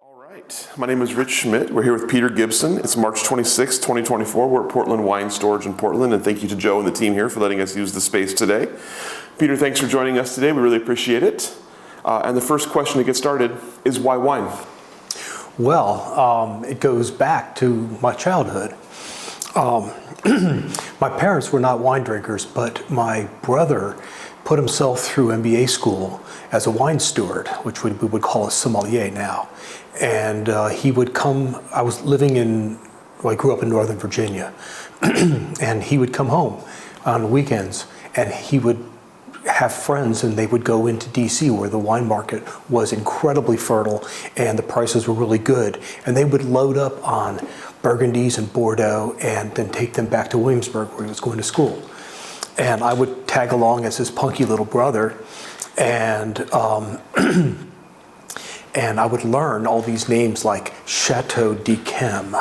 All right, my name is Rich Schmidt. We're here with Peter Gibson. It's March 26, 2024. We're at Portland Wine Storage in Portland, and thank you to Joe and the team here for letting us use the space today. Peter, thanks for joining us today. We really appreciate it. And the first question to get started is why wine? Well, it goes back to my childhood. My parents were not wine drinkers, but my brother put himself through MBA school as a wine steward, which we would call a sommelier now. And he would come, I grew up in Northern Virginia, and he would come home on the weekends, and he would have friends, and they would go into DC where the wine market was incredibly fertile and the prices were really good. And they would load up on Burgundies and Bordeaux and then take them back to Williamsburg where he was going to school. And I would tag along as his punky little brother, and and I would learn all these names like Chateau d'Yquem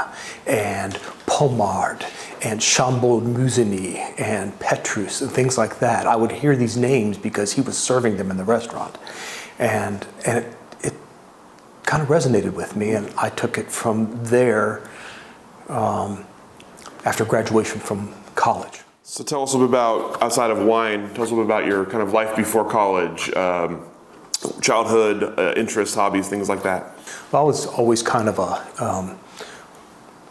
and Pommard and Chambord-Musigny and Petrus and things like that. I would hear these names because he was serving them in the restaurant. And it kind of resonated with me, and I took it from there after graduation from college. So tell us a little bit about, outside of wine, tell us a little bit about your kind of life before college, childhood interests, hobbies, things like that. Well, I was always kind of a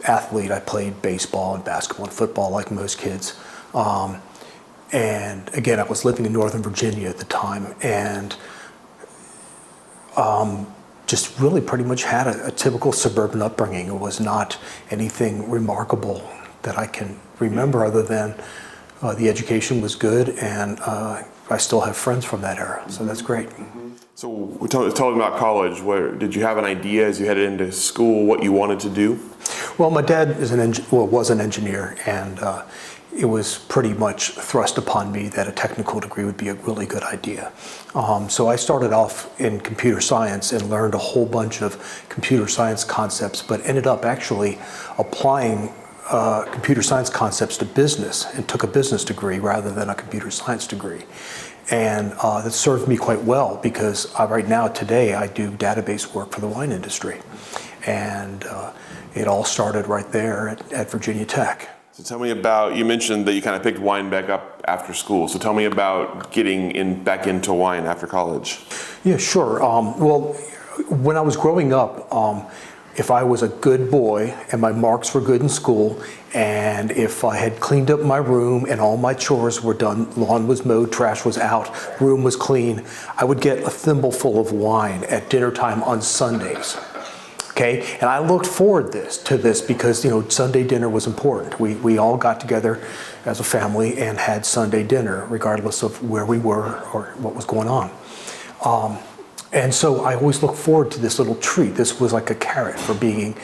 athlete. I played baseball and basketball and football like most kids. And again, I was living in Northern Virginia at the time, and just really pretty much had a typical suburban upbringing. It was not anything remarkable that I can remember other than the education was good, and I still have friends from that era, so that's great. So tell me about college. Did you have an idea as you headed into school what you wanted to do? Well, my dad was an engineer, and it was pretty much thrust upon me that a technical degree would be a really good idea. So I started off in computer science and learned a whole bunch of computer science concepts, but ended up actually applying computer science concepts to business and took a business degree rather than a computer science degree. And that served me quite well because right now, today, I do database work for the wine industry. And it all started right there at Virginia Tech. So tell me about, you mentioned that you kind of picked wine back up after school. So tell me about getting back into wine after college. Yeah, sure. Well, when I was growing up, if I was a good boy and my marks were good in school, and if I had cleaned up my room and all my chores were done, lawn was mowed, trash was out, room was clean, I would get a thimbleful of wine at dinner time on Sundays. Okay, and I looked forward to this because, Sunday dinner was important. We all got together as a family and had Sunday dinner, regardless of where we were or what was going on. And so I always looked forward to this little treat. This was like a carrot for being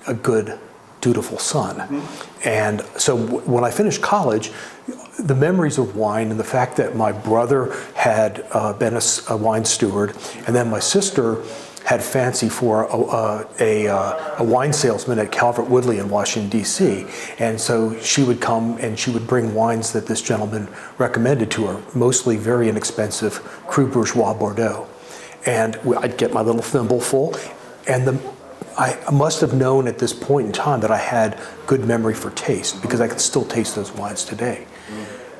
a good, dutiful son. Mm-hmm. And so when I finished college, the memories of wine and the fact that my brother had been a wine steward, and then my sister had fancy for a wine salesman at Calvert Woodley in Washington, D.C. And so she would come and she would bring wines that this gentleman recommended to her, mostly very inexpensive Cru Bourgeois Bordeaux. And I'd get my little thimbleful, and I must have known at this point in time that I had good memory for taste because I can still taste those wines today.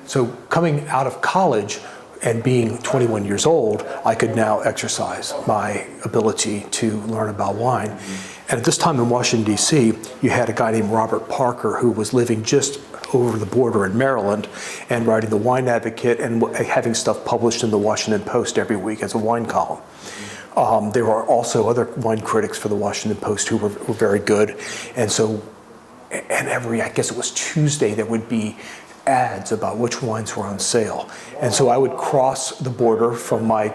So coming out of college and being 21 years old, I could now exercise my ability to learn about wine. And at this time in Washington, D.C., you had a guy named Robert Parker who was living just over the border in Maryland and writing the Wine Advocate and having stuff published in the Washington Post every week as a wine column. There were also other wine critics for the Washington Post who were very good. And so, I guess it was Tuesday, there would be ads about which wines were on sale. And so I would cross the border from my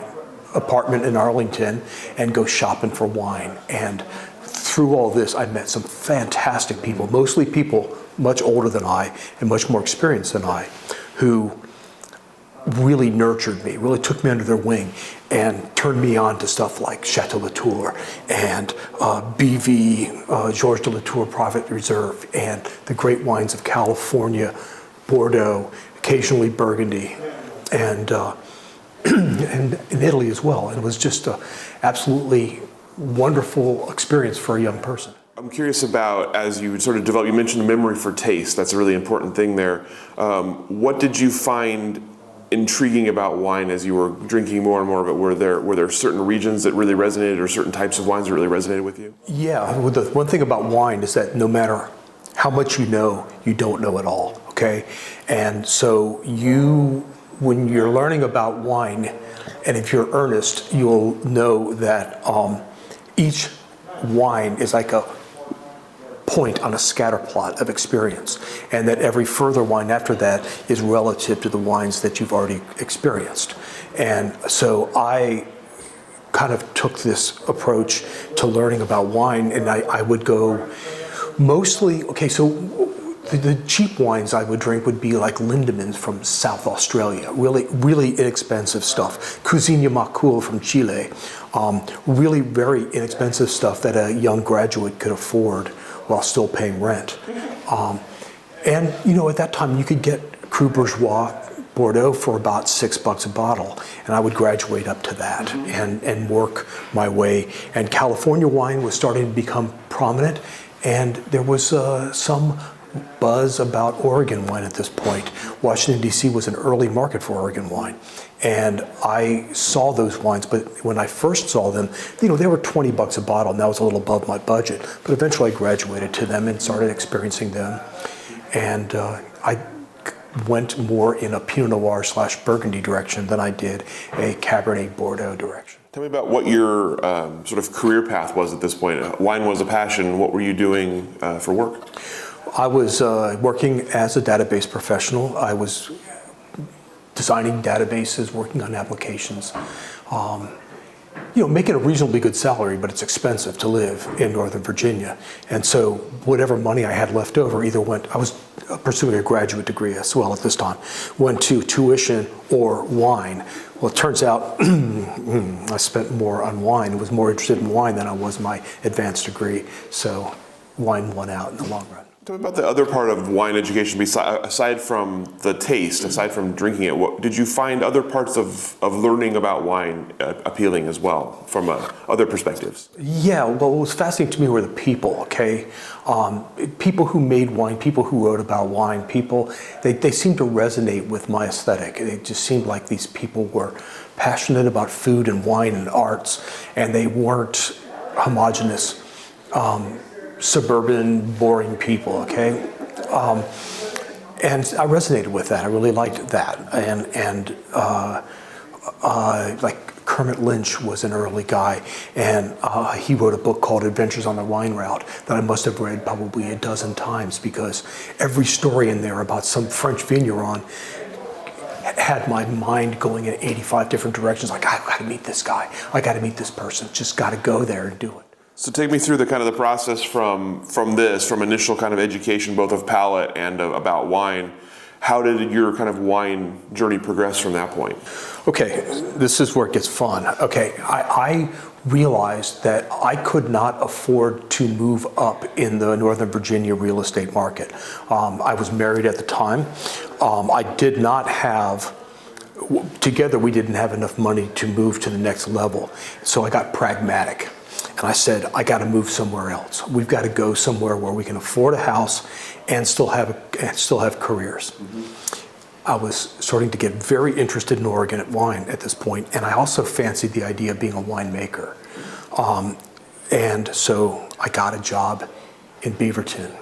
apartment in Arlington and go shopping for wine. And through all this, I met some fantastic people, mostly people much older than I and much more experienced than I, who really nurtured me, really took me under their wing and turned me on to stuff like Chateau Latour and BV, Georges de Latour Private Reserve, and the great wines of California, Bordeaux, occasionally Burgundy, and in Italy as well. And it was just absolutely wonderful experience for a young person. I'm curious about, as you sort of develop, you mentioned the memory for taste. That's a really important thing there. What did you find intriguing about wine as you were drinking more and more of it? Were there certain regions that really resonated, or certain types of wines that really resonated with you? Yeah, well, the one thing about wine is that no matter how much you know, you don't know it all, okay? And so when you're learning about wine, and if you're earnest, you'll know that each wine is like a point on a scatter plot of experience, and that every further wine after that is relative to the wines that you've already experienced. And so I kind of took this approach to learning about wine, and I would go mostly, okay, so the cheap wines I would drink would be like Lindemans from South Australia, really inexpensive stuff. Cousiña Macul from Chile, really very inexpensive stuff that a young graduate could afford while still paying rent. And at that time you could get Cru Bourgeois Bordeaux for about $6 a bottle, and I would graduate up to that and work my way. And California wine was starting to become prominent, and there was some buzz about Oregon wine at this point. Washington, D.C. was an early market for Oregon wine. And I saw those wines, but when I first saw them, they were $20 a bottle, and that was a little above my budget. But eventually I graduated to them and started experiencing them. And I went more in a Pinot Noir / Burgundy direction than I did a Cabernet Bordeaux direction. Tell me about what your sort of career path was at this point. Wine was a passion. What were you doing for work? I was working as a database professional. I was designing databases, working on applications, making a reasonably good salary, but it's expensive to live in Northern Virginia. And so whatever money I had left over I was pursuing a graduate degree as well at this time, went to tuition or wine. Well, it turns out I spent more on wine, was more interested in wine than I was my advanced degree. So wine won out in the long run. Tell me about the other part of wine education, aside from the taste, aside from drinking it. Did you find other parts of learning about wine appealing as well, from other perspectives? Yeah, well, what was fascinating to me were the people, okay? People who made wine, people who wrote about wine, they seemed to resonate with my aesthetic. It just seemed like these people were passionate about food and wine and arts, and they weren't homogenous, suburban, boring people, okay? And I resonated with that. I really liked that. And like Kermit Lynch was an early guy, and he wrote a book called Adventures on the Wine Route that I must have read probably a dozen times, because every story in there about some French vigneron had my mind going in 85 different directions. Like, I've got to meet this guy. I got to meet this person. Just got to go there and do it. So take me through the kind of the process from initial kind of education, both of palate and about wine. How did your kind of wine journey progress from that point? Okay, this is where it gets fun. Okay, I realized that I could not afford to move up in the Northern Virginia real estate market. I was married at the time. I did not have, together we didn't have enough money to move to the next level. So I got pragmatic. And I said, I got to move somewhere else. We've got to go somewhere where we can afford a house and still have careers. Mm-hmm. I was starting to get very interested in Oregon at wine at this point, and I also fancied the idea of being a winemaker. And so I got a job in Beaverton,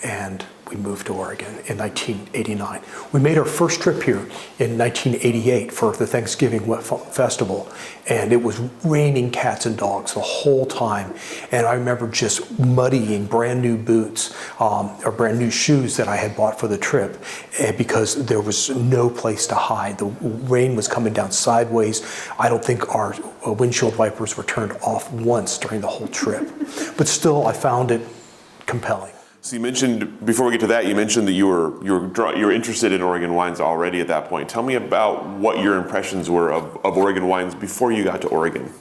and we moved to Oregon in 1989. We made our first trip here in 1988 for the Thanksgiving Festival, and it was raining cats and dogs the whole time. And I remember just muddying brand new boots or brand new shoes that I had bought for the trip, because there was no place to hide. The rain was coming down sideways. I don't think our windshield wipers were turned off once during the whole trip. But still, I found it compelling. So you mentioned, before we get to that, you mentioned that you were interested in Oregon wines already at that point. Tell me about what your impressions were of Oregon wines before you got to Oregon.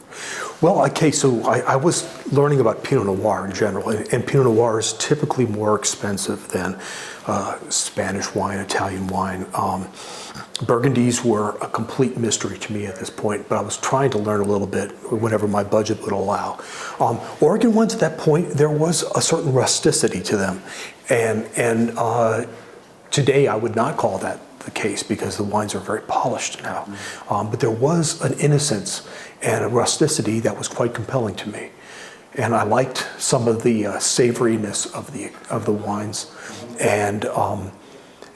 Well, okay, so I was learning about Pinot Noir in general, and Pinot Noir is typically more expensive than Spanish wine, Italian wine. Burgundies were a complete mystery to me at this point, but I was trying to learn a little bit whenever my budget would allow. Oregon wines at that point, there was a certain rusticity to them. And today I would not call that the case because the wines are very polished now. But there was an innocence and a rusticity that was quite compelling to me. And I liked some of the savoriness of the wines, and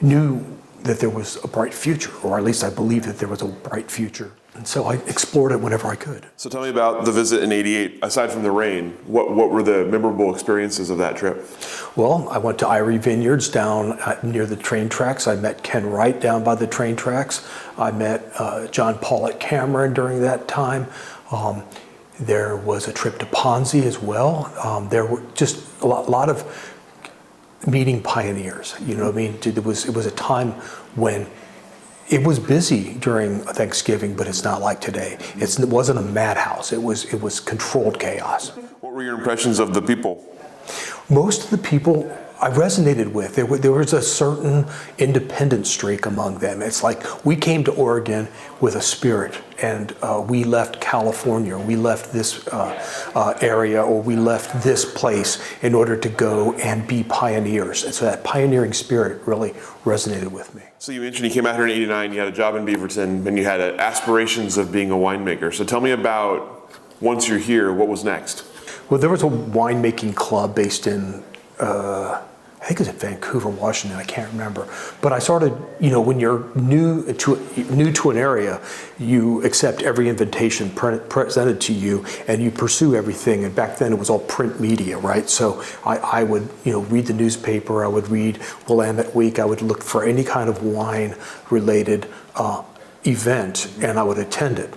knew that there was a bright future, or at least I believed that there was a bright future. And so I explored it whenever I could. So tell me about the visit in '88. Aside from the rain, what were the memorable experiences of that trip? Well, I went to Irie Vineyards down near the train tracks. I met Ken Wright down by the train tracks. I met John Paul at Cameron during that time. There was a trip to Ponzi as well. There were just a lot of meeting pioneers. You know what I mean? It was a time when it was busy during Thanksgiving, but it's not like today. It wasn't a madhouse. It was controlled chaos. What were your impressions of the people? Most of the people I resonated with. There was a certain independent streak among them. It's like we came to Oregon with a spirit, and we left California, we left this area, or we left this place in order to go and be pioneers. And so that pioneering spirit really resonated with me. So you mentioned you came out here in '89, you had a job in Beaverton, and you had aspirations of being a winemaker. So tell me about, once you're here, what was next? Well, there was a winemaking club based in I think it was in Vancouver, Washington. I can't remember. But I started, when you're new to an area, you accept every invitation presented to you, and you pursue everything. And back then, it was all print media, right? So I would, read the newspaper. I would read Willamette Week. I would look for any kind of wine-related event, and I would attend it.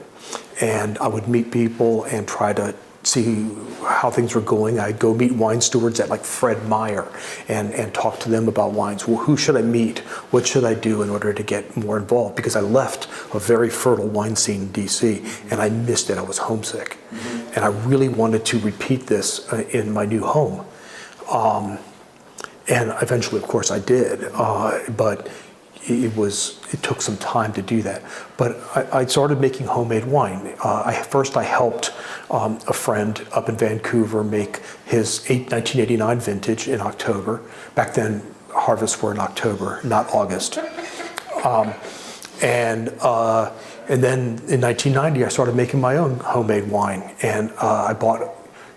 And I would meet people and try to see how things were going. I'd go meet wine stewards at like Fred Meyer and talk to them about wines. Well, who should I meet? What should I do in order to get more involved? Because I left a very fertile wine scene in DC and I missed it. I was homesick. And I really wanted to repeat this in my new home. And eventually, of course, I did. But it took some time to do that. But I started making homemade wine. First I helped a friend up in Vancouver make his 1989 vintage in October. Back then, harvests were in October, not August. And then in 1990, I started making my own homemade wine. And I bought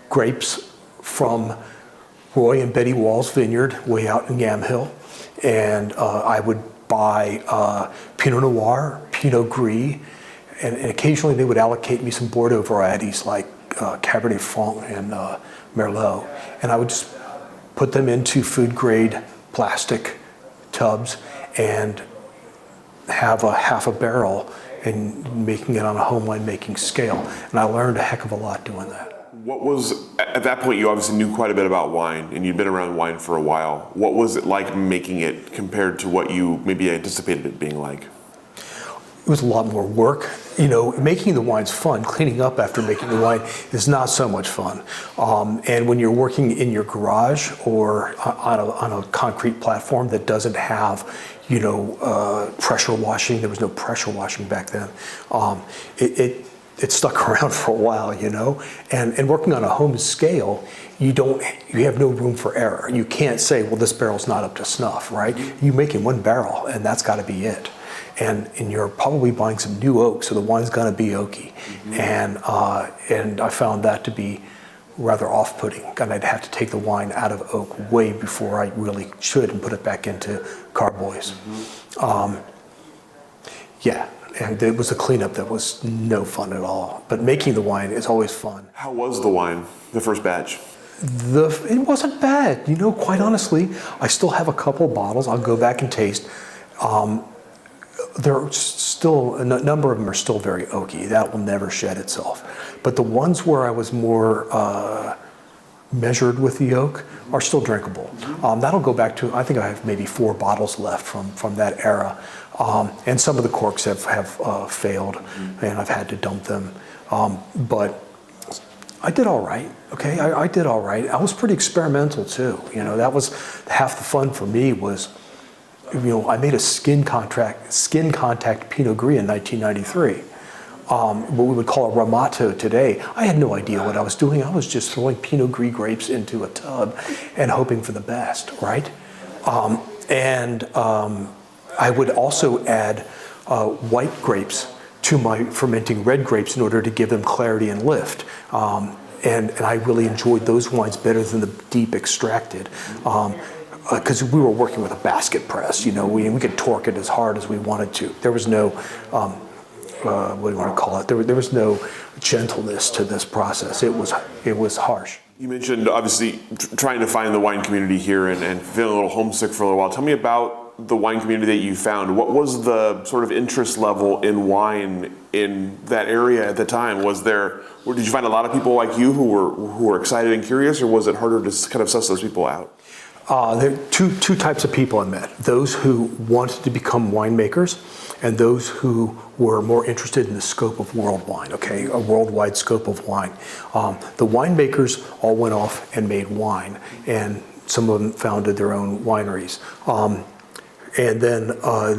grapes from Roy and Betty Wall's vineyard way out in Yamhill. And I would buy Pinot Noir, Pinot Gris, and occasionally they would allocate me some Bordeaux varieties like Cabernet Franc and Merlot. And I would just put them into food-grade plastic tubs and have a half a barrel and making it on a home winemaking scale. And I learned a heck of a lot doing that. At that point, you obviously knew quite a bit about wine, and you'd been around wine for a while. What was it like making it compared to what you maybe anticipated it being like? It was a lot more work. Making the wine's fun. Cleaning up after making the wine is not so much fun. And when you're working in your garage or on a concrete platform that doesn't have, pressure washing, there was no pressure washing back then. It stuck around for a while, and working on a home scale, you have no room for error. You can't say, well, this barrel's not up to snuff, right? You're making one barrel, and that's got to be it. And you're probably buying some new oak, so the wine's going to be oaky. And I found that to be rather off-putting, and I'd have to take the wine out of oak way before I really should and put it back into carboys. And it was a cleanup that was no fun at all. But making the wine is always fun. How was the wine, the first batch? It wasn't bad. Quite honestly, I still have a couple bottles. I'll go back and taste. There are still, a number of them are still very oaky. That will never shed itself. But the ones where I was more measured with the oak are still drinkable. That'll go back to, I think I have maybe 4 bottles left from that era. And some of the corks have failed, and I've had to dump them. But I did all right, okay? I did all right. I was pretty experimental too. That was half the fun for me was I made a skin contact Pinot Gris in 1993. What we would call a Ramato today. I had no idea what I was doing. I was just throwing Pinot Gris grapes into a tub and hoping for the best, right? I would also add white grapes to my fermenting red grapes in order to give them clarity and lift. And I really enjoyed those wines better than the deep extracted. Because we were working with a basket press, we could torque it as hard as we wanted to. There was no, what do you want to call it? There was no gentleness to this process. It was harsh. You mentioned obviously trying to find the wine community here and feeling a little homesick for a little while. Tell me about the wine community that you found. What was the sort of interest level in wine in that area at the time? Did you find a lot of people like you who were excited and curious, or was it harder to kind of suss those people out? There are two types of people I met. Those who wanted to become winemakers and those who were more interested in the scope of world wine, okay, a worldwide scope of wine. The winemakers all went off and made wine, and some of them founded their own wineries. And then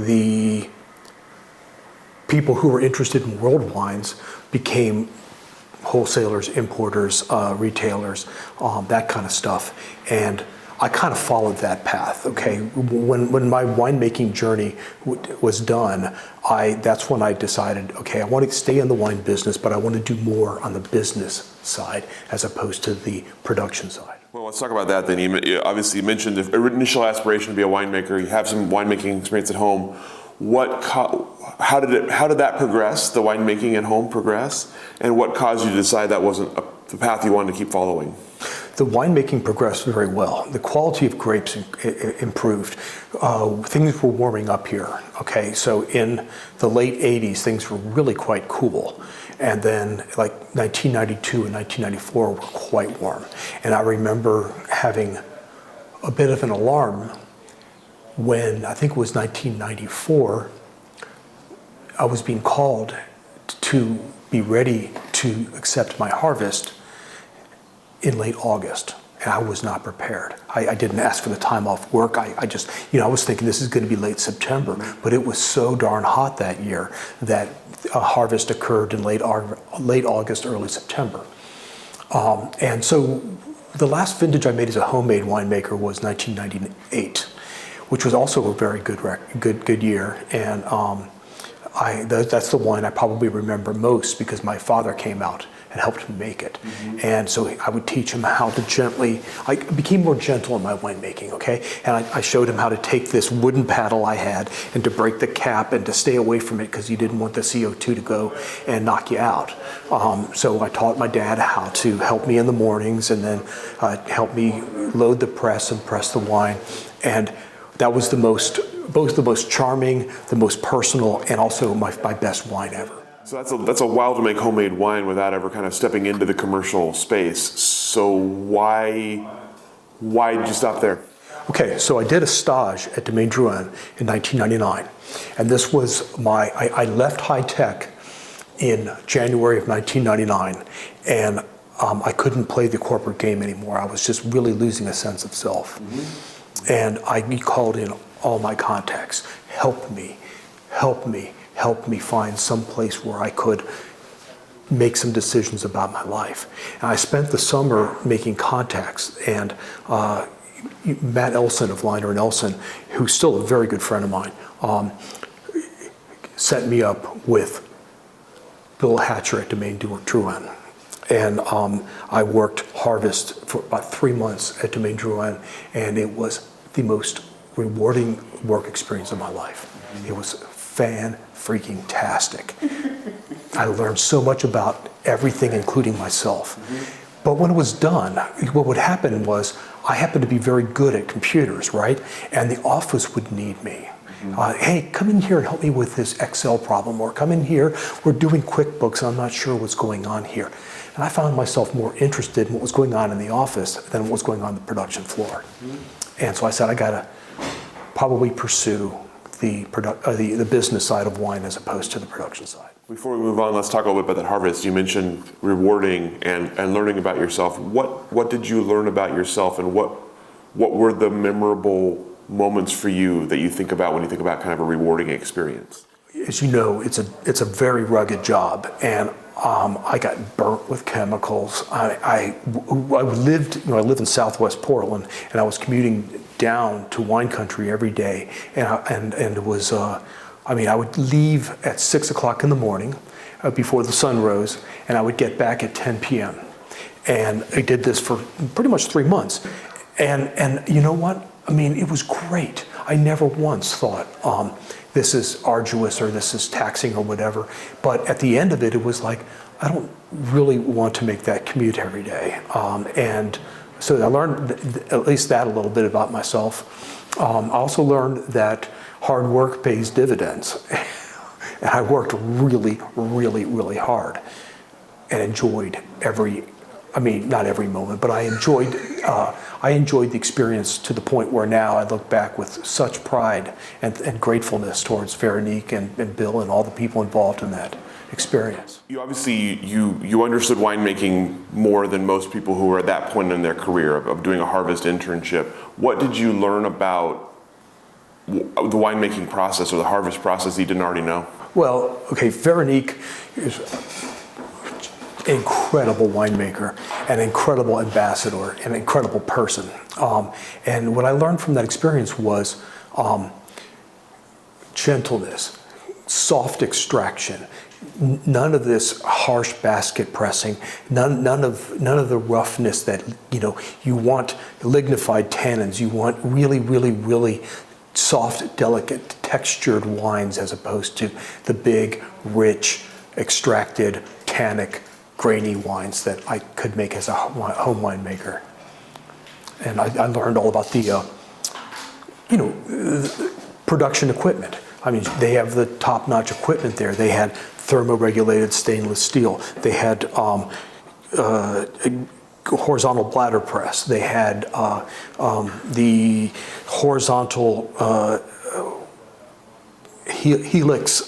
the people who were interested in world wines became wholesalers, importers, retailers, that kind of stuff. And I kind of followed that path, okay? When my winemaking journey was done, that's when I decided, okay, I want to stay in the wine business, but I want to do more on the business side as opposed to the production side. Well, let's talk about that then. You obviously mentioned the initial aspiration to be a winemaker. You have some winemaking experience at home. How did that progress, the winemaking at home progress? And what caused you to decide that wasn't the path you wanted to keep following? The winemaking progressed very well. The quality of grapes improved. Things were warming up here, okay? So in the late 80s, things were really quite cool. And then like 1992 and 1994 were quite warm. And I remember having a bit of an alarm when, I think it was 1994, I was being called to be ready to accept my harvest in late August, and I was not prepared. I didn't ask for the time off work. I just, I was thinking this is going to be late September, but it was so darn hot that year that a harvest occurred in late August, early September. And so the last vintage I made as a homemade winemaker was 1998, which was also a very good year. And that's the wine I probably remember most because my father came out and helped me make it. Mm-hmm. And so I would teach him how to I became more gentle in my winemaking, okay? And I showed him how to take this wooden paddle I had and to break the cap and to stay away from it because you didn't want the CO2 to go and knock you out. So I taught my dad how to help me in the mornings and then help me load the press and press the wine. And that was both the most charming, the most personal, and also my best wine ever. So that's a while to make homemade wine without ever kind of stepping into the commercial space. So why did you stop there? Okay, so I did a stage at Domaine Drouhin in 1999, and this was I left high tech in January of 1999, and I couldn't play the corporate game anymore. I was just really losing a sense of self. Mm-hmm. And I called in all my contacts, help me find some place where I could make some decisions about my life. And I spent the summer making contacts, and Matt Elson of Liner & Elson, who's still a very good friend of mine, set me up with Bill Hatcher at Domaine Drouhin. And I worked harvest for about 3 months at Domaine Drouhin, and it was the most rewarding work experience of my life. It was fan-freaking-tastic. I learned so much about everything, including myself. But when it was done, what would happen was I happened to be very good at computers, right? And the office would need me. Hey, come in here and help me with this Excel problem, or come in here, we're doing QuickBooks, I'm not sure what's going on here. And I found myself more interested in what was going on in the office than what was going on the production floor. And so I said, I gotta probably pursue the business side of wine as opposed to the production side. Before we move on, let's talk a little bit about that harvest. You mentioned rewarding and learning about yourself. What did you learn about yourself, and what were the memorable moments for you that you think about when you think about kind of a rewarding experience? As you know, it's a very rugged job, and I got burnt with chemicals. I lived in Southwest Portland, and I was commuting down to wine country every day, and it was I would leave at 6 o'clock in the morning before the sun rose, and I would get back at 10 p.m. And I did this for pretty much 3 months, and you know what? I mean, it was great. I never once thought, this is arduous or this is taxing or whatever. But at the end of it, it was like, I don't really want to make that commute every day. And so I learned at least that a little bit about myself. I also learned that hard work pays dividends. And I worked really, really, really hard and enjoyed not every moment, but I enjoyed the experience to the point where now I look back with such pride and gratefulness towards Veronique and Bill and all the people involved in that experience. You obviously, you understood winemaking more than most people who were at that point in their career of doing a harvest internship. What did you learn about the winemaking process or the harvest process you didn't already know? Well, okay, Veronique is incredible winemaker, an incredible ambassador, an incredible person. And what I learned from that experience was gentleness, soft extraction, none of this harsh basket pressing, none of the roughness that you want lignified tannins. You want really, really, really soft, delicate, textured wines as opposed to the big, rich, extracted, tannic, grainy wines that I could make as a home winemaker. And I learned all about the production equipment. I mean, they have the top-notch equipment there. They had thermoregulated stainless steel. They had horizontal bladder press. They had the horizontal helix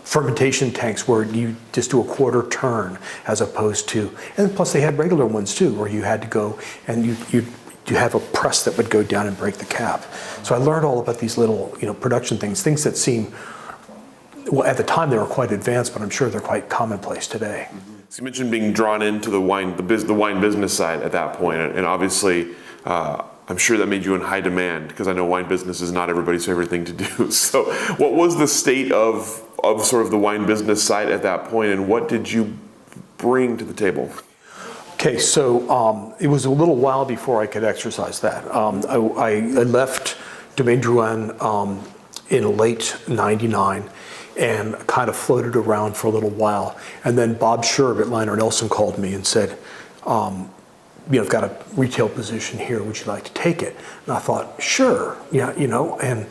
fermentation tanks where you just do a quarter turn as opposed to, and plus they had regular ones too where you had to go and you have a press that would go down and break the cap. So I learned all about these little production things that seem, well, at the time they were quite advanced, but I'm sure they're quite commonplace today. So you mentioned being drawn into the wine business side at that point, and obviously I'm sure that made you in high demand because I know wine business is not everybody's favorite thing to do. So what was the state of sort of the wine business side at that point, and what did you bring to the table? Okay, so it was a little while before I could exercise that. I left Domaine Drouhin in late '99 and kind of floated around for a little while. And then Bob Sherb at Liner Nelson called me and said, I've got a retail position here, would you like to take it? And I thought, sure, yeah, and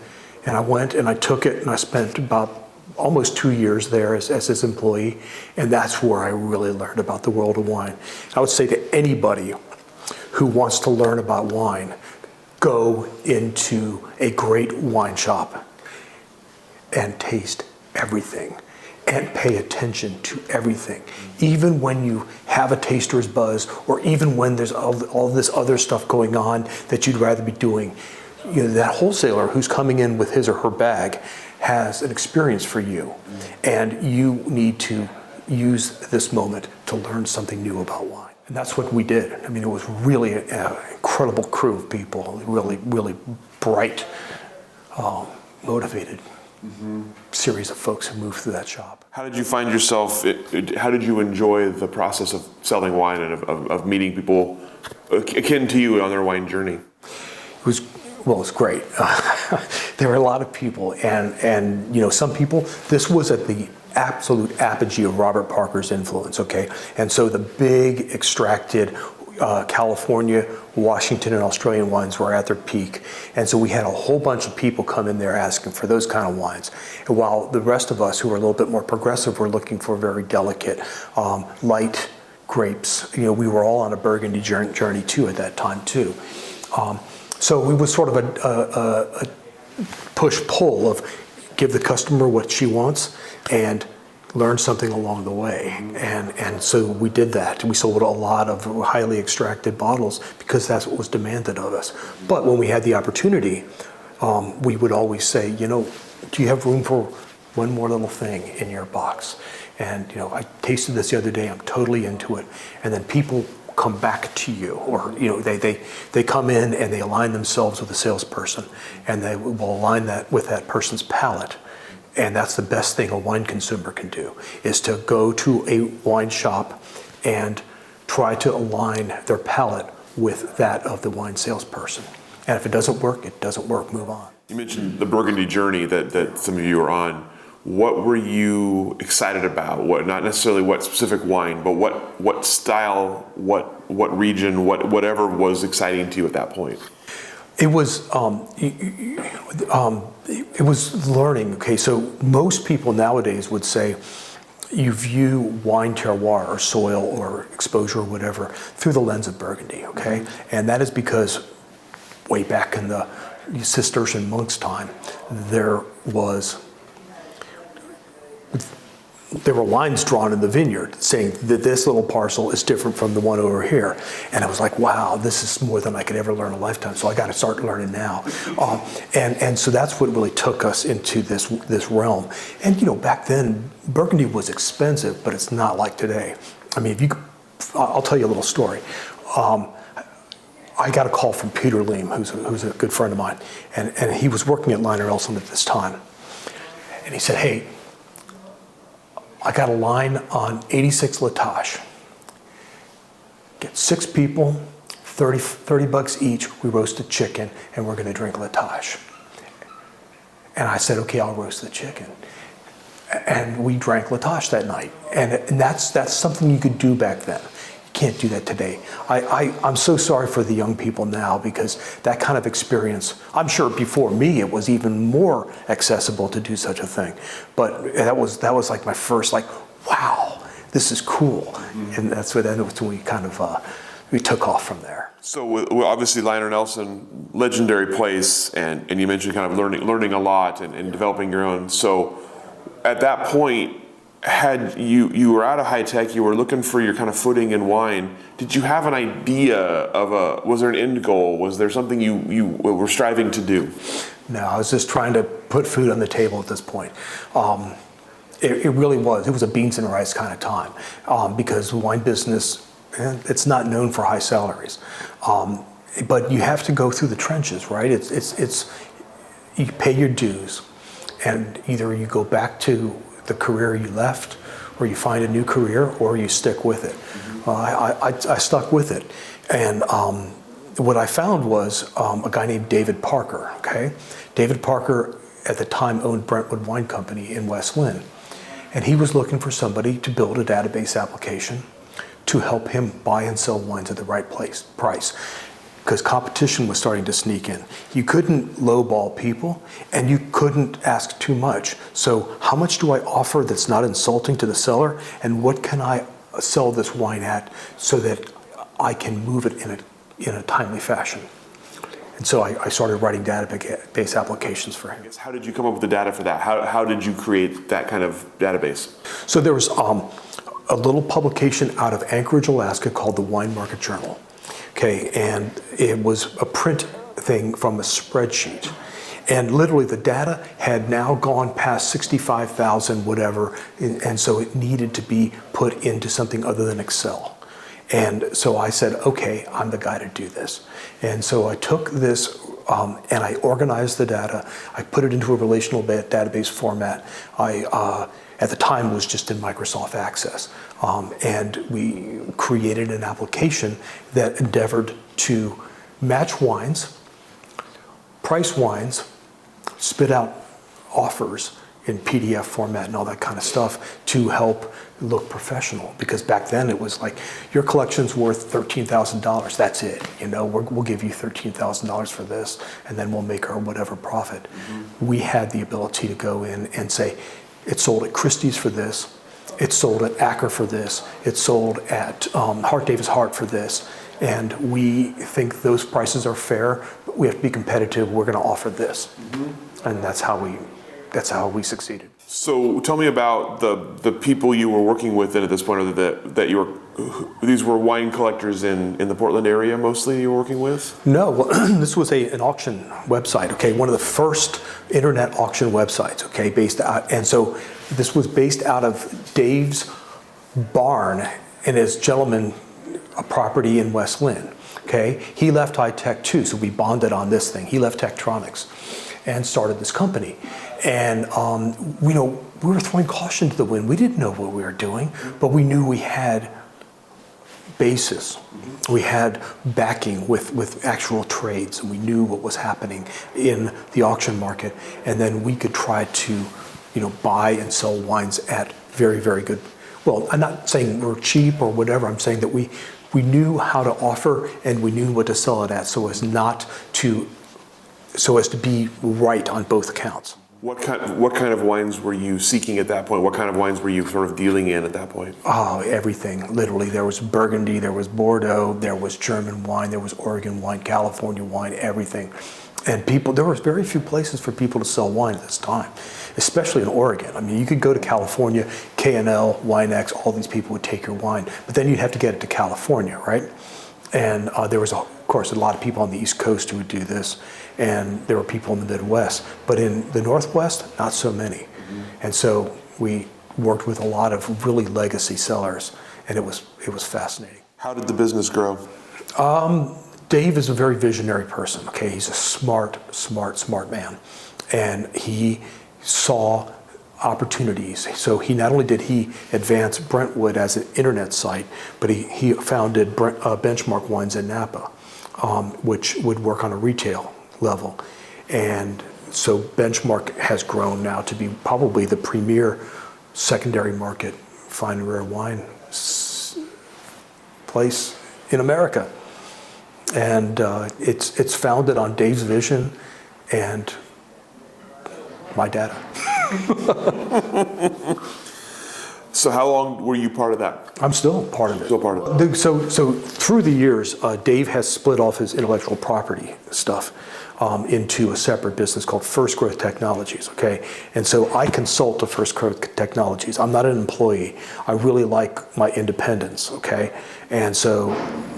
I went and I took it and I spent about almost 2 years there as his employee, and that's where I really learned about the world of wine. I would say to anybody who wants to learn about wine, go into a great wine shop and taste everything and pay attention to everything. Even when you have a taster's buzz or even when there's all this other stuff going on that you'd rather be doing, that wholesaler who's coming in with his or her bag has an experience for you, and you need to use this moment to learn something new about wine. And that's what we did. I mean, it was really an incredible crew of people, really, really bright, motivated series of folks who moved through that shop. How did you find yourself, how did you enjoy the process of selling wine and of meeting people akin to you on their wine journey? It was great. There were a lot of people, and some people, this was at the absolute apogee of Robert Parker's influence, okay? And so the big extracted California, Washington, and Australian wines were at their peak. And so we had a whole bunch of people come in there asking for those kind of wines. And while the rest of us who were a little bit more progressive were looking for very delicate, light grapes, we were all on a Burgundy journey too at that time too. So we was sort of a push-pull of give the customer what she wants and learn something along the way. And so we did that. We sold a lot of highly extracted bottles because that's what was demanded of us. But when we had the opportunity, we would always say, do you have room for one more little thing in your box? And I tasted this the other day, I'm totally into it. And then people come back to you, or they come in and they align themselves with a salesperson, and they will align that with that person's palate. And that's the best thing a wine consumer can do, is to go to a wine shop and try to align their palate with that of the wine salesperson. And if it doesn't work, it doesn't work, move on. You mentioned the Burgundy journey that some of you are on. What were you excited about? What, not necessarily what specific wine, but what style, what region, whatever was exciting to you at that point? It was it was learning. Okay, so most people nowadays would say you view wine terroir or soil or exposure or whatever through the lens of Burgundy. Okay, and that is because way back in the Cistercian monks' time, there were lines drawn in the vineyard saying that this little parcel is different from the one over here. And I was like, wow, this is more than I could ever learn in a lifetime, so I got to start learning now. And so that's what really took us into this realm. And back then, Burgundy was expensive, but it's not like today. I mean, I'll tell you a little story. I got a call from Peter Leem, who's a good friend of mine, and he was working at Liner Elson at this time. And he said, hey, I got a line on 86 Latache. Get 6 people, 30 bucks each. We roasted chicken, and we're going to drink Latache. And I said, okay, I'll roast the chicken. And we drank Latache that night. And that's something you could do back then. You can't do that today. I'm so sorry for the young people now, because that kind of experience, I'm sure before me it was even more accessible to do such a thing. But that was like my first, wow, this is cool. Mm-hmm. And that's when we kind of we took off from there. So obviously Liner Nelson, legendary place, and you mentioned kind of learning a lot and developing your own. So at that point, you were out of high tech, you were looking for your kind of footing in wine. Did you have an idea was there an end goal? Was there something you were striving to do? No, I was just trying to put food on the table at this point. It really was. It was a beans and rice kind of time, because the wine business, it's not known for high salaries. But you have to go through the trenches, right? It's you pay your dues, and either you go back to the career you left, or you find a new career, or you stick with it. Mm-hmm. I stuck with it. And what I found was a guy named David Parker, okay? David Parker at the time owned Brentwood Wine Company in West Lynn. And he was looking for somebody to build a database application to help him buy and sell wines at the right price. Because competition was starting to sneak in. You couldn't lowball people, and you couldn't ask too much. So how much do I offer that's not insulting to the seller, and what can I sell this wine at so that I can move it in a timely fashion? And so I started writing database applications for him. How did you come up with the data for that? How did you create that kind of database? So there was a little publication out of Anchorage, Alaska called the Wine Market Journal. Okay, and it was a print thing from a spreadsheet. And literally the data had now gone past 65,000 whatever, and so it needed to be put into something other than Excel. And so I said, okay, I'm the guy to do this. And so I took this and I organized the data. I put it into a relational database format. At the time, it was just in Microsoft Access. And we created an application that endeavored to match wines, price wines, spit out offers in PDF format and all that kind of stuff to help look professional. Because back then it was like, your collection's worth $13,000, that's it. We'll give you $13,000 for this, and then we'll make our whatever profit. Mm-hmm. We had the ability to go in and say, it's sold at Christie's for this, it's sold at Acker for this, it's sold at Hart Davis Hart for this, and we think those prices are fair, but we have to be competitive, we're going to offer this. Mm-hmm. And that's how we succeeded. So tell me about the people you were working with then at this point, or that you were, these were wine collectors in the Portland area mostly you were working with? No, well, this was an auction website, okay, one of the first internet auction websites, okay, based out, and so this was based out of Dave's barn and his gentleman a property in West Lynn, okay? He left high tech too, so we bonded on this thing. He left Tektronix and started this company. And we were throwing caution to the wind. We didn't know what we were doing, but we knew we had basis. We had backing with actual trades, and we knew what was happening in the auction market. And then we could try to, buy and sell wines at very, very good. Well, I'm not saying we're cheap or whatever. I'm saying that we knew how to offer and we knew what to sell it at, so as to be right on both accounts. What kind of wines were you seeking at that point? What kind of wines were you sort of dealing in at that point? Oh, everything, literally. There was Burgundy, there was Bordeaux, there was German wine, there was Oregon wine, California wine, everything. And there was very few places for people to sell wine at this time, especially in Oregon. I mean, you could go to California, K&L, WineX, all these people would take your wine, but then you'd have to get it to California, right? And there was, of course, a lot of people on the East Coast who would do this, and there were people in the Midwest. But in the Northwest, not so many. Mm-hmm. And so we worked with a lot of really legacy sellers, and it was fascinating. How did the business grow? Dave is a very visionary person, okay? He's a smart man. And he saw opportunities. So not only did he advance Brentwood as an internet site, but he founded Benchmark Wines in Napa, which would work on a retail level. And so Benchmark has grown now to be probably the premier secondary market fine and rare wine place in America. And it's founded on Dave's vision and my data. So how long were you part of that? I'm still part of it. Still part of it. So through the years, Dave has split off his intellectual property stuff into a separate business called First Growth Technologies, okay? And so I consult to First Growth Technologies. I'm not an employee. I really like my independence, okay? And so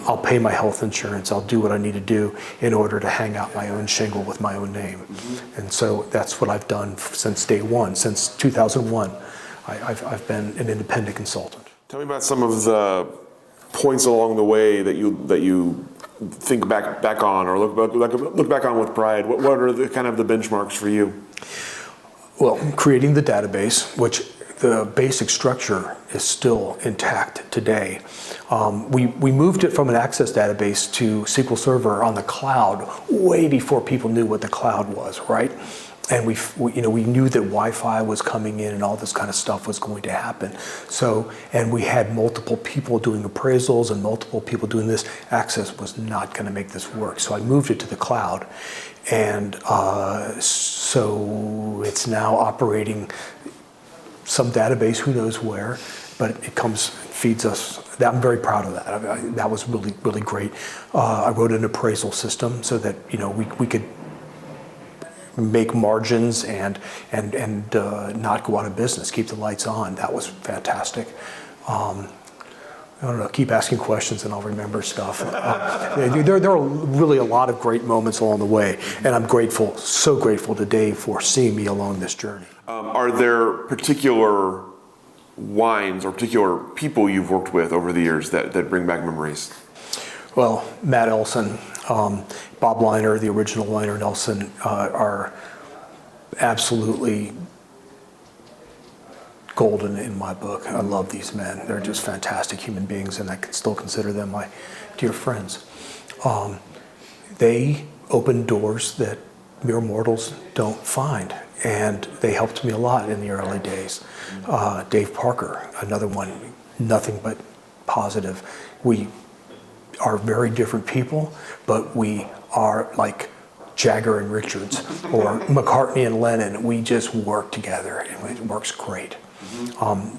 I'll pay my health insurance. I'll do what I need to do in order to hang out my own shingle with my own name. Mm-hmm. And so that's what I've done since day one, since 2001. I've been an independent consultant. Tell me about some of the points along the way that you think back on, or look back on with pride. What are the kind of the benchmarks for you? Well, creating the database, which the basic structure is still intact today. We moved it from an Access database to SQL Server on the cloud way before people knew what the cloud was, right? And we knew that Wi-Fi was coming in and all this kind of stuff was going to happen. So, and we had multiple people doing appraisals and multiple people doing this. Access was not going to make this work. So I moved it to the cloud. And so it's now operating some database, who knows where, but it feeds us. I'm very proud of that. That was really, really great. I wrote an appraisal system so that we could make margins and not go out of business, keep the lights on. That was fantastic. I don't know, keep asking questions and I'll remember stuff. There are really a lot of great moments along the way, and I'm grateful, so grateful to Dave for seeing me along this journey. Are there particular wines or particular people you've worked with over the years that bring back memories? Well, Matt Elson, Bob Liner, the original Liner Nelson, are absolutely golden in my book. I love these men. They're just fantastic human beings, and I can still consider them my dear friends. They opened doors that mere mortals don't find, and they helped me a lot in the early days. Dave Parker, another one, nothing but positive. We are very different people, but we are like Jagger and Richards or McCartney and Lennon. We just work together, and it works great.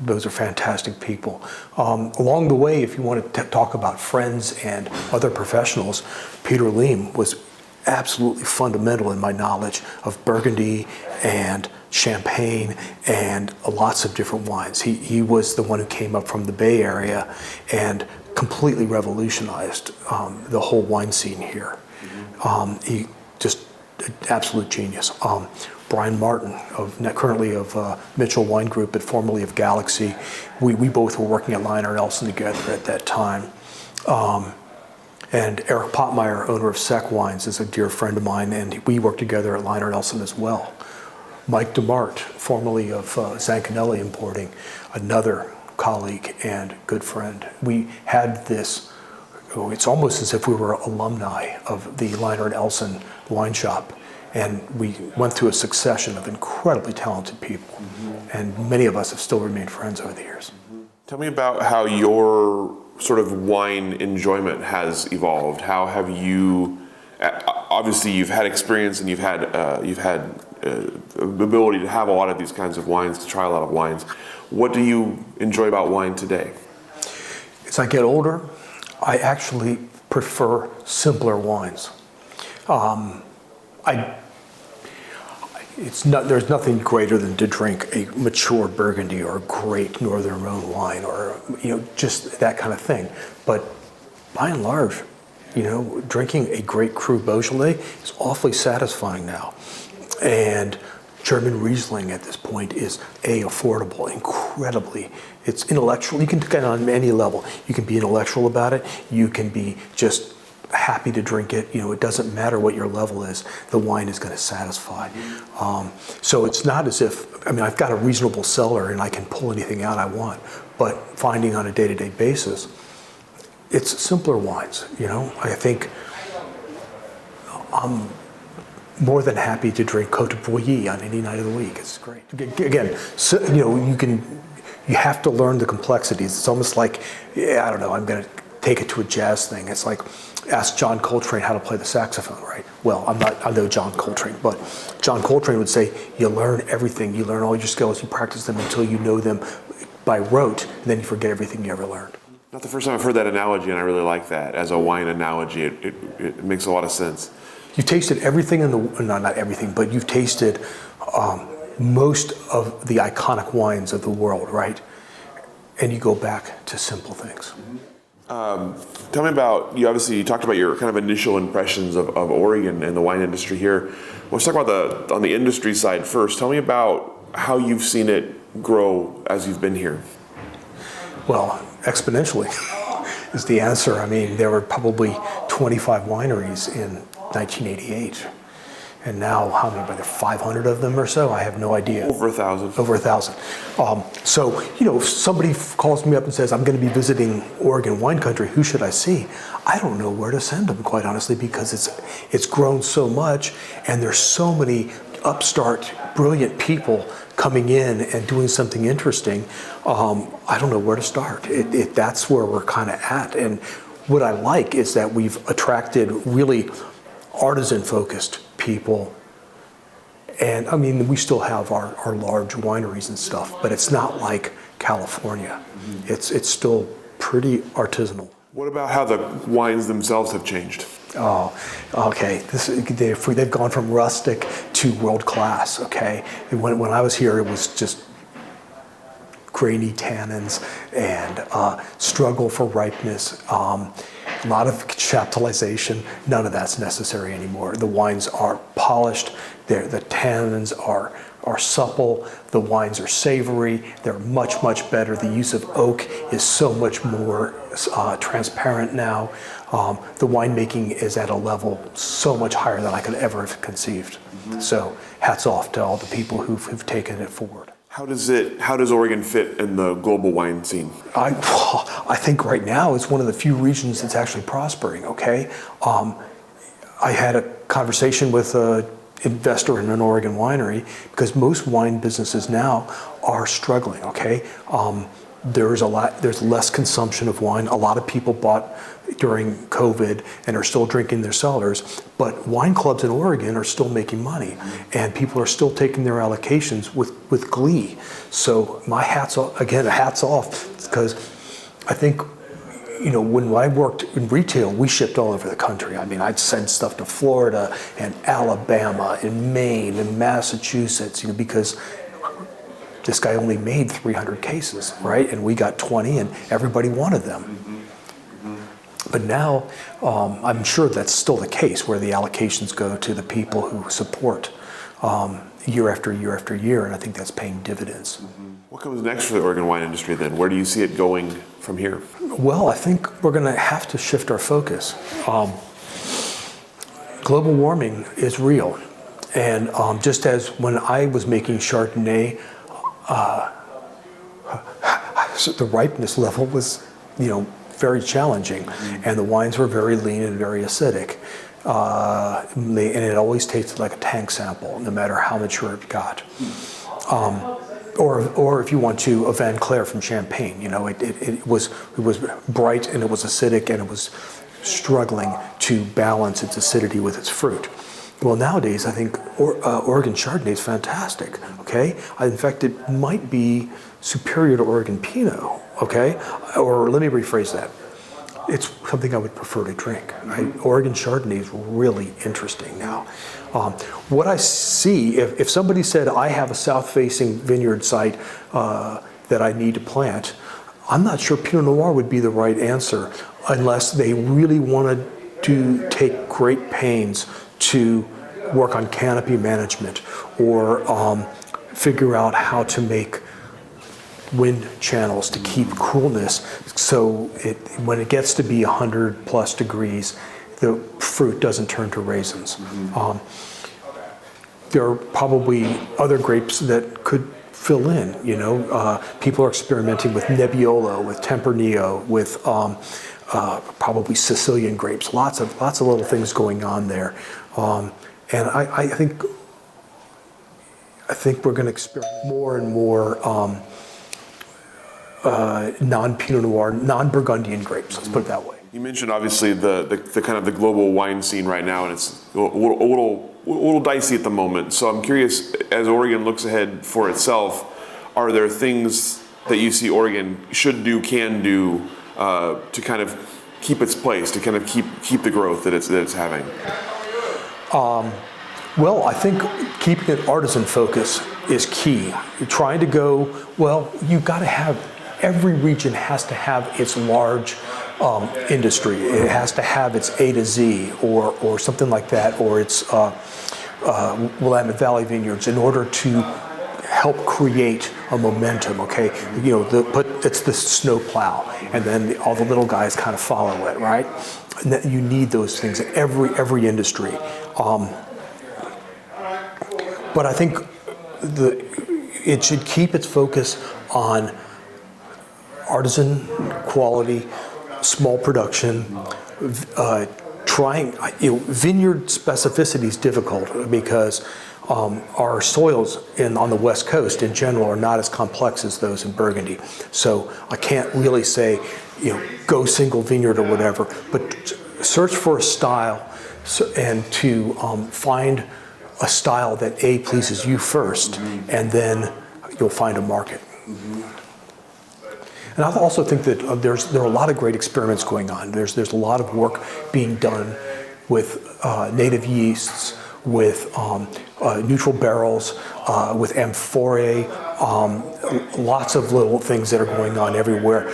Those are fantastic people. Along the way, if you want to talk about friends and other professionals, Peter Lehm was absolutely fundamental in my knowledge of Burgundy and champagne, and lots of different wines. He was the one who came up from the Bay Area and completely revolutionized the whole wine scene here. He just an absolute genius. Brian Martin, currently of Mitchell Wine Group, but formerly of Galaxy. We both were working at Liner Nelson together at that time. And Eric Pottmeyer, owner of Sec Wines, is a dear friend of mine, and we worked together at Liner Nelson as well. Mike DeMart, formerly of Zancanelli Importing, another colleague and good friend. We had this, it's almost as if we were alumni of the Liner Nelson wine shop. And we went through a succession of incredibly talented people. And many of us have still remained friends over the years. Tell me about how your sort of wine enjoyment has evolved. How have you, obviously you've had experience and you've had ability to have a lot of these kinds of wines, to try a lot of wines. What do you enjoy about wine today? As I get older, I actually prefer simpler wines. There's nothing greater than to drink a mature Burgundy or a great Northern Rhone wine, or just that kind of thing. But by and large, drinking a great Cru Beaujolais is awfully satisfying now. And German Riesling at this point is affordable, incredibly. It's intellectual. You can get on any level. You can be intellectual about it. You can be just happy to drink it. It doesn't matter what your level is. The wine is going to satisfy. So it's not as if, I've got a reasonable cellar and I can pull anything out I want, but finding on a day-to-day basis, it's simpler wines. I think I'm more than happy to drink Côte de Bouilly on any night of the week. It's great. Again, so, you have to learn the complexities. It's almost like, I'm going to take it to a jazz thing. It's like, ask John Coltrane how to play the saxophone, right? Well, I know John Coltrane, but John Coltrane would say, you learn everything. You learn all your skills. You practice them until you know them by rote, and then you forget everything you ever learned. Not the first time I've heard that analogy, and I really like that. As a wine analogy, it makes a lot of sense. You've tasted everything not everything, but you've tasted most of the iconic wines of the world, right? And you go back to simple things. Tell me about, you talked about your kind of initial impressions of Oregon and the wine industry here. Let's talk about on the industry side first. Tell me about how you've seen it grow as you've been here. Well, exponentially is the answer. There were probably 25 wineries in 1988. And now, how many, about 500 of them or so? I have no idea. Over 1,000. Over 1,000. So, if somebody calls me up and says, I'm going to be visiting Oregon wine country, who should I see? I don't know where to send them, quite honestly, because it's grown so much, and there's so many upstart, brilliant people coming in and doing something interesting. I don't know where to start. That's where we're kind of at. And what I like is that we've attracted really artisan-focused people. And we still have our large wineries and stuff, but it's not like California. It's still pretty artisanal. What about how the wines themselves have changed? Oh, okay. They've gone from rustic to world class. Okay. When I was here, it was just grainy tannins and struggle for ripeness. A lot of chaptalization. None of that's necessary anymore. The wines are polished. The tannins are supple. The wines are savory. They're much, much better. The use of oak is so much more transparent now. The winemaking is at a level so much higher than I could ever have conceived. So hats off to all the people who've taken it forward. How does Oregon fit in the global wine scene? I think right now it's one of the few regions that's actually prospering, okay? I had a conversation with an investor in an Oregon winery because most wine businesses now are struggling, okay? There's less consumption of wine. A lot of people bought during COVID and are still drinking their cellars, but wine clubs in Oregon are still making money, and people are still taking their allocations with glee. So my hats off, because I think when I worked in retail, we shipped all over the country. I mean, I'd send stuff to Florida and Alabama and Maine and Massachusetts, because this guy only made 300 cases, right? And we got 20 and everybody wanted them. But now, I'm sure that's still the case, where the allocations go to the people who support year after year after year, and I think that's paying dividends. What comes next for the Oregon wine industry then? Where do you see it going from here? Well, I think we're going to have to shift our focus. Global warming is real, and just as when I was making Chardonnay, the ripeness level was, very challenging, and the wines were very lean and very acidic. And it always tasted like a tank sample, no matter how mature it got. Or if you want to, a Van Clair from Champagne. It was bright and it was acidic and it was struggling to balance its acidity with its fruit. Well, nowadays I think Oregon Chardonnay is fantastic. Okay, in fact, it might be superior to Oregon Pinot. Okay, or let me rephrase that. It's something I would prefer to drink. Right? Oregon Chardonnay is really interesting now. What I see, if somebody said, I have a south-facing vineyard site that I need to plant, I'm not sure Pinot Noir would be the right answer unless they really wanted to take great pains to work on canopy management or figure out how to make wind channels to keep coolness, so when it gets to be 100 plus degrees, the fruit doesn't turn to raisins. There are probably other grapes that could fill in. People are experimenting with Nebbiolo, with Tempranillo, with probably Sicilian grapes. Lots of little things going on there, and I think we're going to experiment more and more. Non-Pinot Noir, non-Burgundian grapes. Let's put it that way. You mentioned obviously the kind of the global wine scene right now, and it's a little dicey at the moment. So I'm curious, as Oregon looks ahead for itself, are there things that you see Oregon should do, can do, to kind of keep its place, to kind of keep the growth that it's having? Well, I think keeping an artisan focus is key. You're trying to go, you've got to have. Every region has to have its large industry. It has to have its A to Z or something like that, or its Willamette Valley vineyards, in order to help create a momentum. Okay, it's the snow plow, and then all the little guys kind of follow it, right? And that you need those things in every industry. But I think it should keep its focus on artisan quality, small production, vineyard specificity is difficult because our soils on the West Coast in general are not as complex as those in Burgundy. So I can't really say, go single vineyard or whatever, but search for a style and to find a style that pleases you first, and then you'll find a market. And I also think that there are a lot of great experiments going on. There's a lot of work being done with native yeasts, with neutral barrels, with amphorae, lots of little things that are going on everywhere.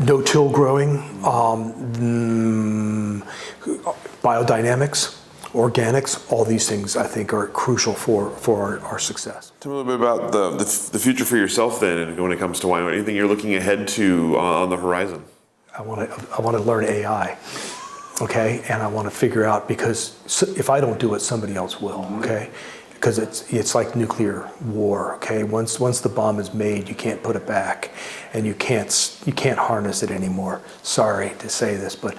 No-till growing, biodynamics, organics, all these things I think are crucial for our success. Tell me a little bit about the future for yourself then, and when it comes to wine. Anything you're looking ahead to on the horizon? I want to learn AI, okay, and I want to figure out, because if I don't do it, somebody else will, okay, because it's like nuclear war, okay. Once the bomb is made, you can't put it back, and you can't harness it anymore. Sorry to say this, but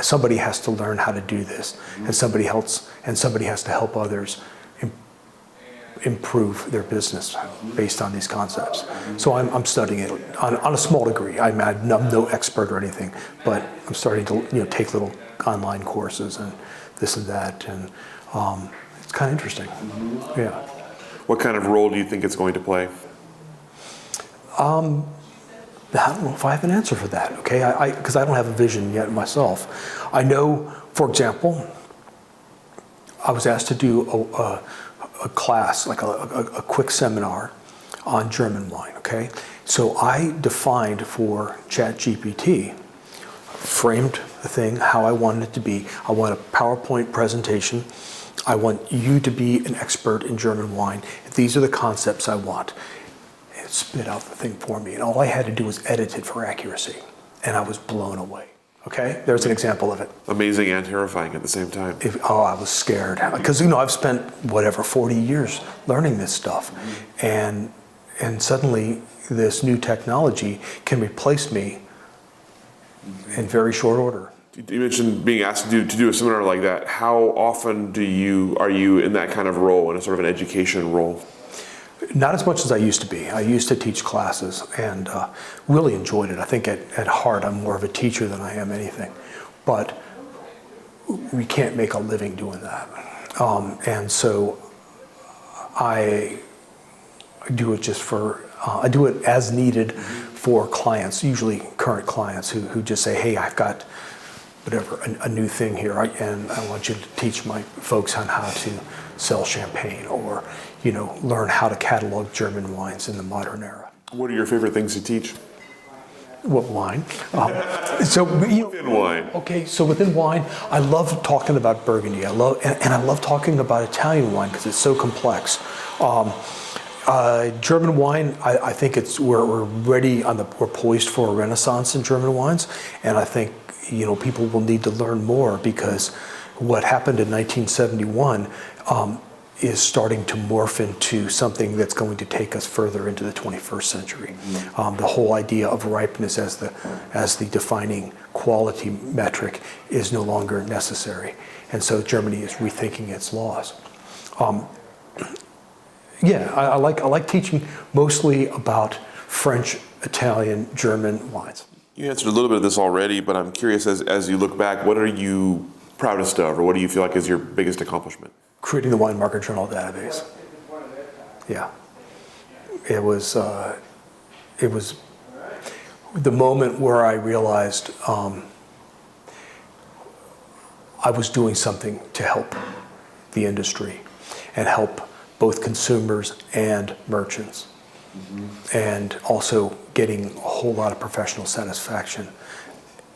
somebody has to learn how to do this, and somebody has to help others improve their business based on these concepts. So I'm studying it on a small degree. I'm no expert or anything, but I'm starting to take little online courses and this and that, and it's kind of interesting. Yeah. What kind of role do you think it's going to play? I don't know if I have an answer for that, okay? Because I don't have a vision yet myself. I know, for example, I was asked to do a class, like a quick seminar on German wine, okay? So I defined for ChatGPT, framed the thing how I wanted it to be. I want a PowerPoint presentation. I want you to be an expert in German wine. These are the concepts I want. It spit out the thing for me, and all I had to do was edit it for accuracy, and I was blown away. Okay, there's an example of it. Amazing and terrifying at the same time. I was scared because I've spent 40 years learning this stuff, and suddenly this new technology can replace me in very short order. You mentioned being asked to do a seminar like that. How often are you in that kind of role, in a sort of an education role? Not as much as I used to be. I used to teach classes and really enjoyed it. I think at heart I'm more of a teacher than I am anything. But we can't make a living doing that. And so I do it I do it as needed for clients, usually current clients who just say, hey, I've got a new thing here, and I want you to teach my folks on how to sell champagne, or learn how to catalog German wines in the modern era. What are your favorite things to teach? What wine? Within wine. Okay, so within wine, I love talking about Burgundy. I love talking about Italian wine because it's so complex. German wine, I think we're ready we're poised for a renaissance in German wines, and I think people will need to learn more, because what happened in 1971 is starting to morph into something that's going to take us further into the 21st century. The whole idea of ripeness as the defining quality metric is no longer necessary, and so Germany is rethinking its laws. I like teaching mostly about French, Italian, German wines. You answered a little bit of this already, but I'm curious, as you look back, what are you proudest of, or what do you feel like is your biggest accomplishment? Creating the Wine Market Journal database. Yeah. It was the moment where I realized I was doing something to help the industry and help both consumers and merchants. And also getting a whole lot of professional satisfaction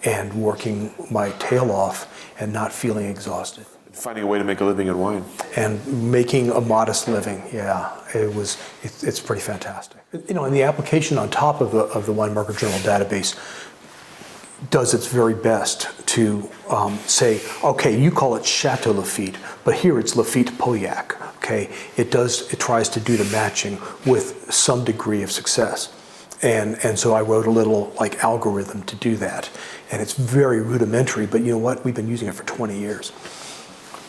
and working my tail off and not feeling exhausted. Finding a way to make a living in wine. And making a modest living, it's pretty fantastic. And the application on top of the Wine Market Journal database does its very best to say, okay, you call it Chateau Lafite, but here it's Lafite Pauillac. Okay, it tries to do the matching with some degree of success, and so I wrote a little algorithm to do that, and it's very rudimentary. But you know what? We've been using it for 20 years,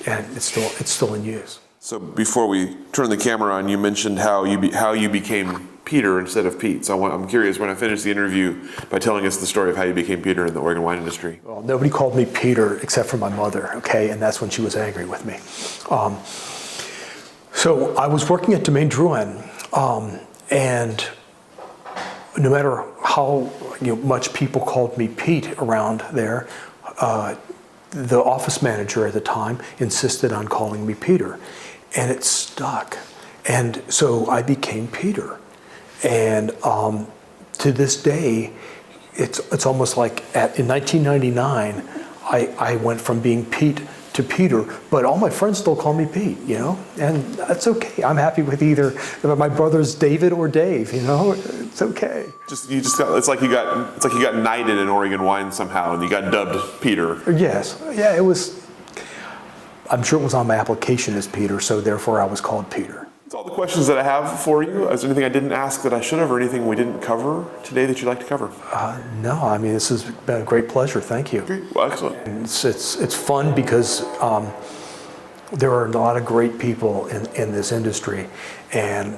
and it's still in use. So before we turn the camera on, you mentioned how you became Peter instead of Pete. So I'm curious, when I finish the interview, by telling us the story of how you became Peter in the Oregon wine industry. Well, nobody called me Peter except for my mother. Okay, and that's when she was angry with me. So I was working at Domaine Drouhin, and no matter how much people called me Pete around there, the office manager at the time insisted on calling me Peter, and it stuck. And so I became Peter. And to this day, it's almost like in 1999, I went from being Pete to Peter, but all my friends still call me Pete, and that's okay. I'm happy with either my brother's David or Dave, it's okay. It's like you got knighted in Oregon wine somehow, and you got dubbed Peter. Yes, yeah, it was. I'm sure it was on my application as Peter, so therefore I was called Peter. That's all the questions that I have for you. Is there anything I didn't ask that I should have, or anything we didn't cover today that you'd like to cover? No, this has been a great pleasure. Thank you. Great. Well, excellent. And it's fun because there are a lot of great people in this industry, and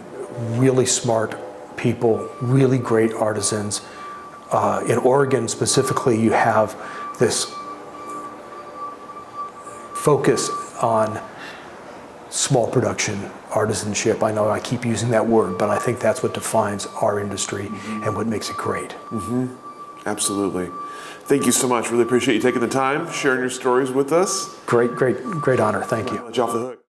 really smart people, really great artisans. In Oregon specifically, you have this focus on small production, artisanship. I know I keep using that word, but I think that's what defines our industry and what makes it great. Absolutely. Thank you so much. Really appreciate you taking the time, sharing your stories with us. Great honor. Thank you. Let you off the hook.